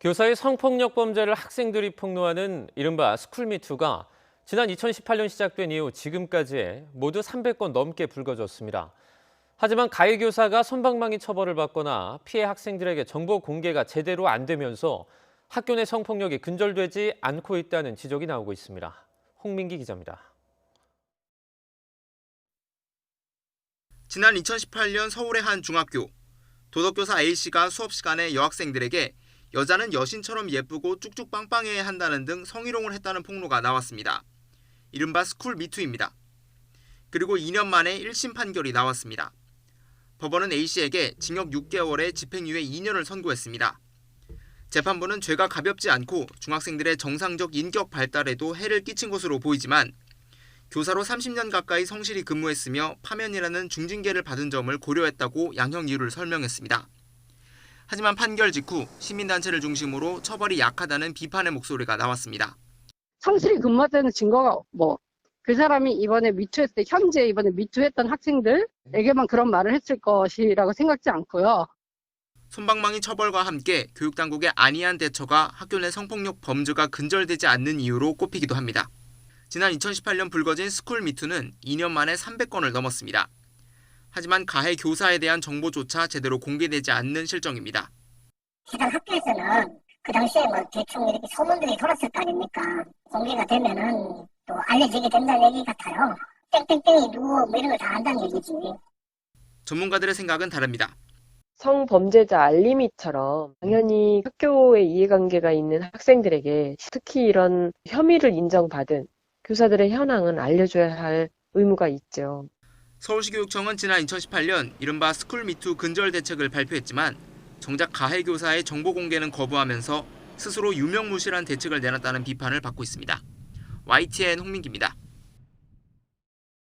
교사의 성폭력 범죄를 학생들이 폭로하는 이른바 스쿨미투가 지난 2018년 시작된 이후 지금까지 모두 300건 넘게 불거졌습니다. 하지만 가해 교사가 솜방망이 처벌을 받거나 피해 학생들에게 정보 공개가 제대로 안 되면서 학교 내 성폭력이 근절되지 않고 있다는 지적이 나오고 있습니다. 홍민기 기자입니다. 지난 2018년 서울의 한 중학교, 도덕교사 A씨가 수업 시간에 여학생들에게 여자는 여신처럼 예쁘고 쭉쭉 빵빵해야 한다는 등 성희롱을 했다는 폭로가 나왔습니다. 이른바 스쿨 미투입니다. 그리고 2년 만에 1심 판결이 나왔습니다. 법원은 A씨에게 징역 6개월에 집행유예 2년을 선고했습니다. 재판부는 죄가 가볍지 않고 중학생들의 정상적 인격 발달에도 해를 끼친 것으로 보이지만 교사로 30년 가까이 성실히 근무했으며 파면이라는 중징계를 받은 점을 고려했다고 양형 이유를 설명했습니다. 하지만 판결 직후 시민단체를 중심으로 처벌이 약하다는 비판의 목소리가 나왔습니다. 성실히 근무했다는 증거가 그 사람이 이번에 미투했을 때 현재 이번에 미투했던 학생들에게만 그런 말을 했을 것이라고 생각지 않고요. 솜방망이 처벌과 함께 교육당국의 안이한 대처가 학교 내 성폭력 범죄가 근절되지 않는 이유로 꼽히기도 합니다. 지난 2018년 불거진 스쿨 미투는 2년 만에 300건을 넘었습니다. 하지만 가해 교사에 대한 정보조차 제대로 공개되지 않는 실정입니다. 해당 학교에서는 그 당시에 대충 이렇게 소문들이 돌았을 거 아닙니까? 공개가 되면은 또 알려지게 된다는 얘기 같아요. 땡땡땡이 누구 이런 걸 다 안다는 얘기지. 전문가들의 생각은 다릅니다. 성범죄자 알림이처럼 당연히 학교에 이해관계가 있는 학생들에게 특히 이런 혐의를 인정받은 교사들의 현황은 알려줘야 할 의무가 있죠. 서울시교육청은 지난 2018년 이른바 스쿨 미투 근절 대책을 발표했지만 정작 가해 교사의 정보 공개는 거부하면서 스스로 유명무실한 대책을 내놨다는 비판을 받고 있습니다. YTN 홍민기입니다.